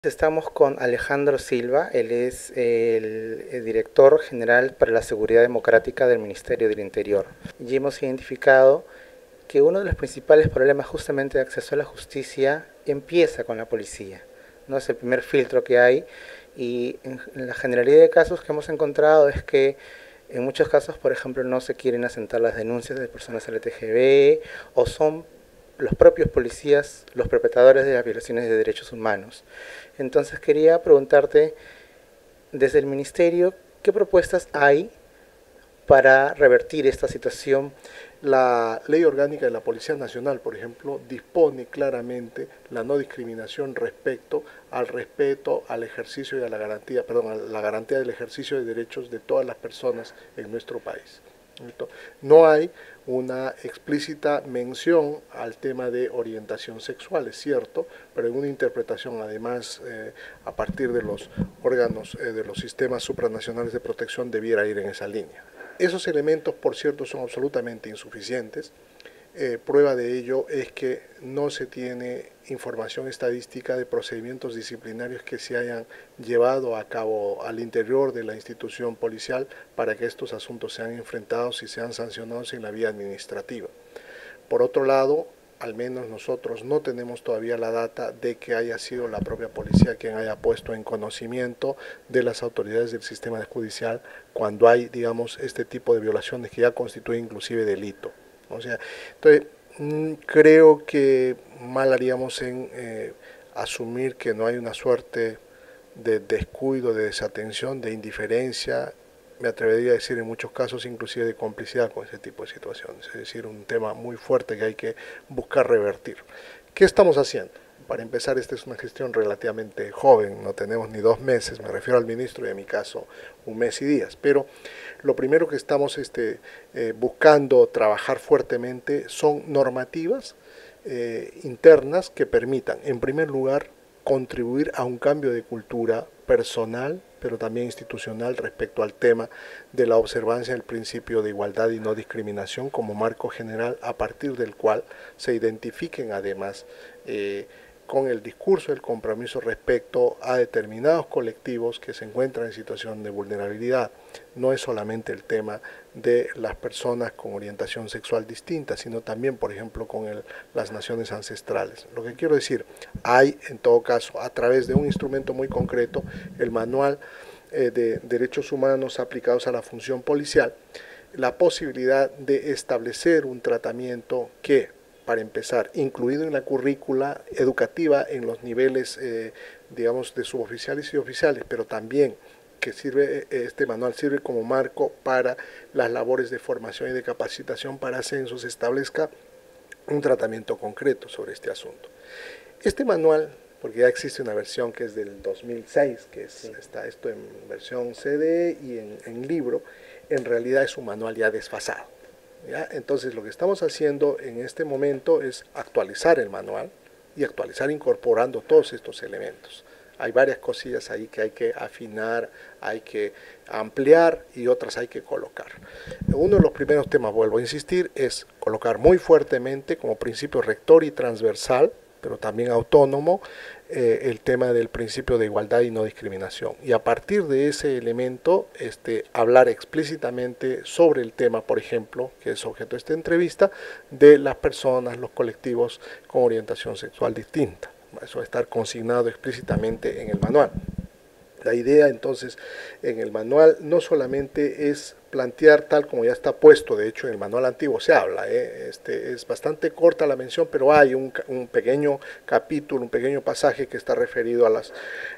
Estamos con Alejandro Silva, él es el director general para la seguridad democrática del Ministerio del Interior. Y hemos identificado que uno de los principales problemas justamente de acceso a la justicia empieza con la policía. No es el primer filtro que hay y en la generalidad de casos que hemos encontrado es que en muchos casos, por ejemplo, no se quieren asentar las denuncias de personas LGTB o son los propios policías los perpetradores de las violaciones de derechos humanos. Entonces quería preguntarte, desde el Ministerio, ¿qué propuestas hay para revertir esta situación? La Ley Orgánica de la Policía Nacional, por ejemplo, dispone claramente la no discriminación respecto al respeto, al ejercicio y a la garantía del ejercicio de derechos de todas las personas en nuestro país. No hay una explícita mención al tema de orientación sexual, es cierto, pero en una interpretación además a partir de los órganos de los sistemas supranacionales de protección debiera ir en esa línea. Esos elementos, por cierto, son absolutamente insuficientes. Prueba de ello es que no se tiene información estadística de procedimientos disciplinarios que se hayan llevado a cabo al interior de la institución policial para que estos asuntos sean enfrentados y sean sancionados en la vía administrativa. Por otro lado, al menos nosotros no tenemos todavía la data de que haya sido la propia policía quien haya puesto en conocimiento de las autoridades del sistema judicial cuando hay, digamos, este tipo de violaciones que ya constituyen inclusive delito. O sea, entonces, creo que mal haríamos en asumir que no hay una suerte de descuido, de desatención, de indiferencia, me atrevería a decir en muchos casos inclusive de complicidad con ese tipo de situaciones, es decir, un tema muy fuerte que hay que buscar revertir. ¿Qué estamos haciendo? Para empezar, esta es una gestión relativamente joven, no tenemos ni 2 meses, me refiero al ministro y en mi caso 1 mes y días, pero lo primero que estamos buscando trabajar fuertemente son normativas internas que permitan, en primer lugar, contribuir a un cambio de cultura personal, pero también institucional respecto al tema de la observancia del principio de igualdad y no discriminación como marco general a partir del cual se identifiquen además con el discurso del compromiso respecto a determinados colectivos que se encuentran en situación de vulnerabilidad. No es solamente el tema de las personas con orientación sexual distinta, sino también, por ejemplo, con las naciones ancestrales. Lo que quiero decir, hay en todo caso, a través de un instrumento muy concreto, el Manual de Derechos Humanos aplicados a la función policial, la posibilidad de establecer un tratamiento que, para empezar, incluido en la currícula educativa en los niveles, digamos, de suboficiales y oficiales, pero también que este manual sirve como marco para las labores de formación y de capacitación para ascensos, establezca un tratamiento concreto sobre este asunto. Este manual, porque ya existe una versión que es del 2006, que está esto en versión CD y en libro, en realidad es un manual ya desfasado. ¿Ya? Entonces lo que estamos haciendo en este momento es actualizar el manual y actualizar incorporando todos estos elementos. Hay varias cosillas ahí que hay que afinar, hay que ampliar y otras hay que colocar. Uno de los primeros temas, vuelvo a insistir, es colocar muy fuertemente como principio rector y transversal, pero también autónomo, el tema del principio de igualdad y no discriminación. Y a partir de ese elemento, hablar explícitamente sobre el tema, por ejemplo, que es objeto de esta entrevista, de las personas, los colectivos con orientación sexual distinta. Eso va a estar consignado explícitamente en el manual. La idea entonces en el manual no solamente es plantear tal como ya está puesto, de hecho en el manual antiguo se habla, es bastante corta la mención, pero hay un pequeño capítulo, un pequeño pasaje que está referido a las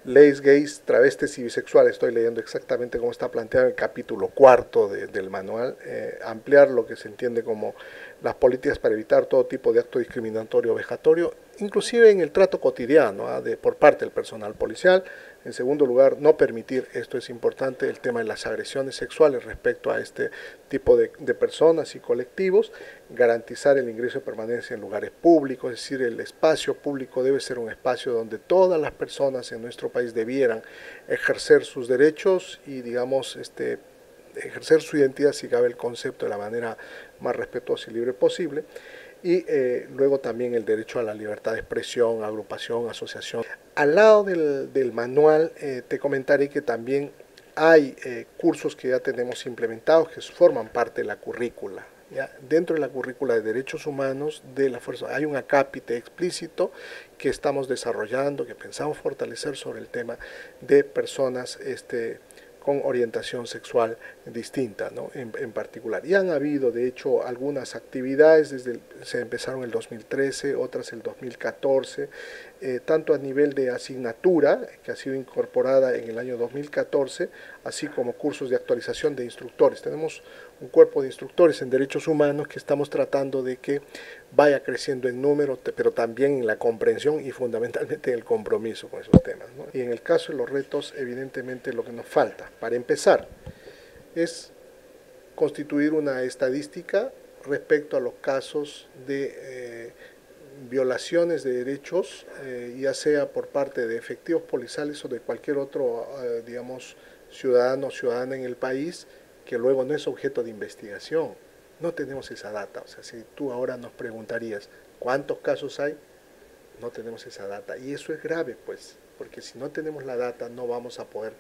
leyes gays, travestis y bisexuales. Estoy leyendo exactamente cómo está planteado en el capítulo 4 del manual, ampliar lo que se entiende como las políticas para evitar todo tipo de acto discriminatorio o vejatorio, inclusive en el trato cotidiano por parte del personal policial. En segundo lugar, no permitir, esto es importante, el tema de las agresiones sexuales respecto a este tipo de personas y colectivos, garantizar el ingreso y permanencia en lugares públicos, es decir, el espacio público debe ser un espacio donde todas las personas en nuestro país debieran ejercer sus derechos y, digamos, ejercer su identidad, si cabe el concepto, de la manera más respetuosa y libre posible. y luego también el derecho a la libertad de expresión, agrupación, asociación. Al lado del manual te comentaré que también hay cursos que ya tenemos implementados que forman parte de la currícula. ¿Ya? Dentro de la currícula de Derechos Humanos de la Fuerza hay un acápite explícito que estamos desarrollando, que pensamos fortalecer sobre el tema de personas con orientación sexual distinta, ¿no? en particular. Y han habido, de hecho, algunas actividades, se empezaron el 2013, otras el 2014, tanto a nivel de asignatura, que ha sido incorporada en el año 2014, así como cursos de actualización de instructores. Tenemos un cuerpo de instructores en derechos humanos que estamos tratando de que vaya creciendo en número, pero también en la comprensión y fundamentalmente en el compromiso con esos temas, ¿no? Y en el caso de los retos, evidentemente lo que nos falta, para empezar, es constituir una estadística respecto a los casos de violaciones de derechos, ya sea por parte de efectivos policiales o de cualquier otro, digamos, ciudadano o ciudadana en el país, que luego no es objeto de investigación. No tenemos esa data. O sea, si tú ahora nos preguntarías cuántos casos hay, no tenemos esa data. Y eso es grave, pues, porque si no tenemos la data no vamos a poder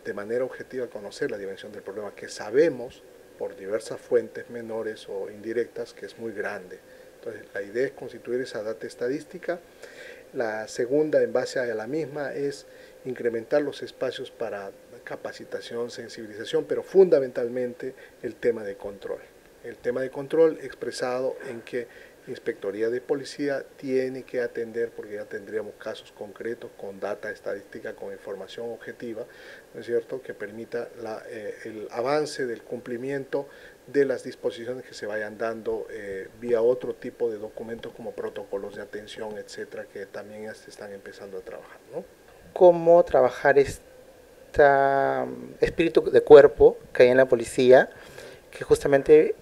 de manera objetiva conocer la dimensión del problema, que sabemos por diversas fuentes menores o indirectas que es muy grande. Entonces, la idea es constituir esa data estadística. La segunda, en base a la misma, es incrementar los espacios para capacitación, sensibilización, pero fundamentalmente el tema de control. El tema de control expresado en que Inspectoría de Policía tiene que atender, porque ya tendríamos casos concretos con data estadística, con información objetiva, ¿no es cierto?, que permita el avance del cumplimiento de las disposiciones que se vayan dando vía otro tipo de documentos como protocolos de atención, etcétera, que también ya se están empezando a trabajar, ¿no? ¿Cómo trabajar este espíritu de cuerpo que hay en la policía, que justamente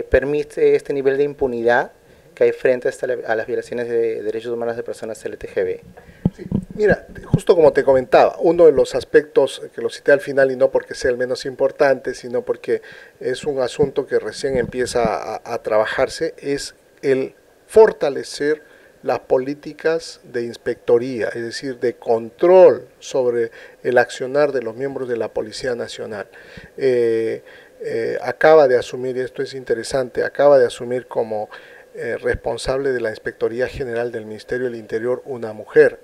permite este nivel de impunidad que hay frente a las violaciones de derechos humanos de personas LGTB? Sí, mira, justo como te comentaba, uno de los aspectos que lo cité al final, y no porque sea el menos importante, sino porque es un asunto que recién empieza a trabajarse, es el fortalecer las políticas de inspectoría, es decir, de control sobre el accionar de los miembros de la Policía Nacional. Acaba de asumir, y esto es interesante, acaba de asumir como responsable de la Inspectoría General del Ministerio del Interior una mujer,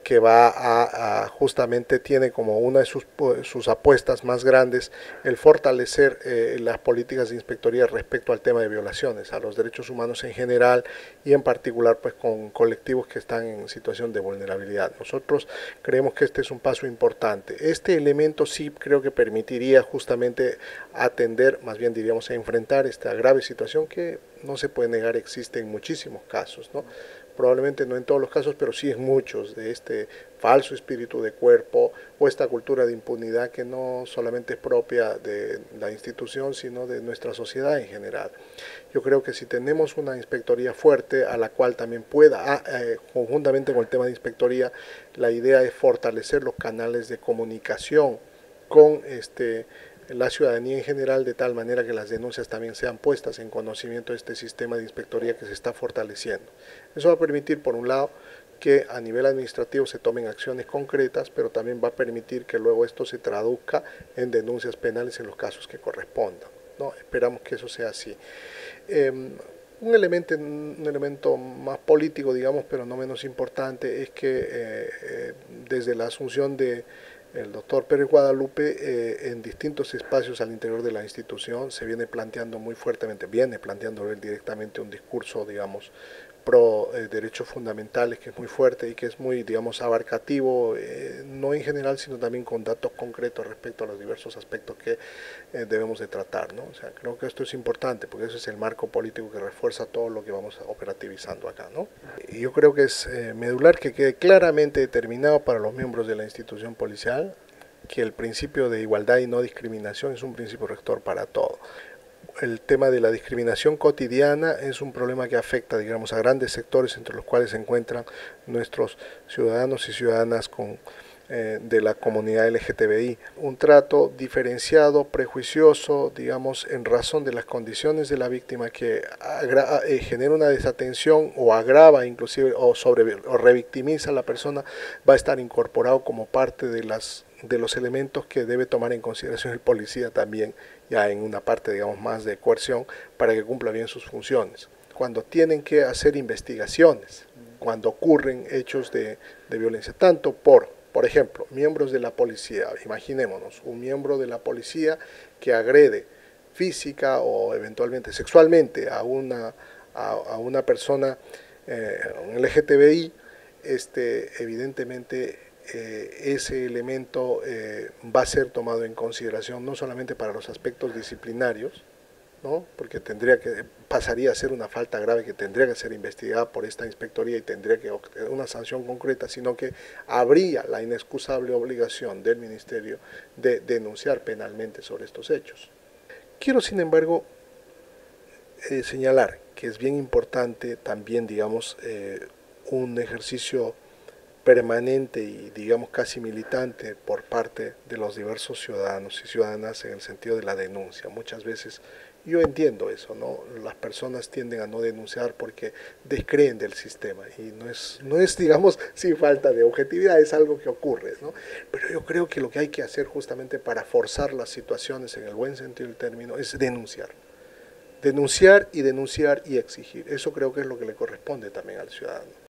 que va justamente tiene como una de sus apuestas más grandes el fortalecer las políticas de inspectoría respecto al tema de violaciones a los derechos humanos en general y en particular pues con colectivos que están en situación de vulnerabilidad. Nosotros creemos que este es un paso importante. Este elemento sí creo que permitiría justamente atender, más bien diríamos enfrentar esta grave situación que no se puede negar existe en muchísimos casos, ¿no? Probablemente no en todos los casos, pero sí en muchos, de este falso espíritu de cuerpo o esta cultura de impunidad que no solamente es propia de la institución, sino de nuestra sociedad en general. Yo creo que si tenemos una inspectoría fuerte, a la cual también pueda, conjuntamente con el tema de inspectoría, la idea es fortalecer los canales de comunicación con la ciudadanía en general, de tal manera que las denuncias también sean puestas en conocimiento de este sistema de inspectoría que se está fortaleciendo. Eso va a permitir, por un lado, que a nivel administrativo se tomen acciones concretas, pero también va a permitir que luego esto se traduzca en denuncias penales en los casos que correspondan, ¿no? Esperamos que eso sea así. Un elemento más político, digamos, pero no menos importante, es que desde la asunción de el doctor Pérez Guadalupe, en distintos espacios al interior de la institución se viene planteando muy fuertemente, él directamente un discurso, digamos, pro derechos fundamentales, que es muy fuerte y que es muy, digamos, abarcativo, no en general, sino también con datos concretos respecto a los diversos aspectos que debemos de tratar, ¿no? O sea, creo que esto es importante, porque eso es el marco político que refuerza todo lo que vamos operativizando acá, ¿no? Y yo creo que es medular que quede claramente determinado para los miembros de la institución policial que el principio de igualdad y no discriminación es un principio rector para todo. El tema de la discriminación cotidiana es un problema que afecta, digamos, a grandes sectores, entre los cuales se encuentran nuestros ciudadanos y ciudadanas con de la comunidad LGTBI. Un trato diferenciado, prejuicioso, digamos, en razón de las condiciones de la víctima que genera una desatención o agrava inclusive o revictimiza a la persona, va a estar incorporado como parte de los elementos que debe tomar en consideración el policía también, ya en una parte, digamos, más de coerción, para que cumpla bien sus funciones. Cuando tienen que hacer investigaciones, cuando ocurren hechos de violencia, tanto por ejemplo, miembros de la policía, imaginémonos, un miembro de la policía que agrede física o eventualmente sexualmente a una persona un LGTBI, evidentemente ese elemento va a ser tomado en consideración no solamente para los aspectos disciplinarios, ¿no? Porque pasaría a ser una falta grave que tendría que ser investigada por esta inspectoría y tendría que obtener una sanción concreta, sino que habría la inexcusable obligación del Ministerio de denunciar penalmente sobre estos hechos. Quiero, sin embargo, señalar que es bien importante también, digamos, un ejercicio permanente y, digamos, casi militante por parte de los diversos ciudadanos y ciudadanas en el sentido de la denuncia. Muchas veces yo entiendo eso, ¿no? Las personas tienden a no denunciar porque descreen del sistema y no es, digamos, sin falta de objetividad, es algo que ocurre, ¿no? Pero yo creo que lo que hay que hacer justamente para forzar las situaciones en el buen sentido del término es denunciar. Denunciar y exigir. Eso creo que es lo que le corresponde también al ciudadano.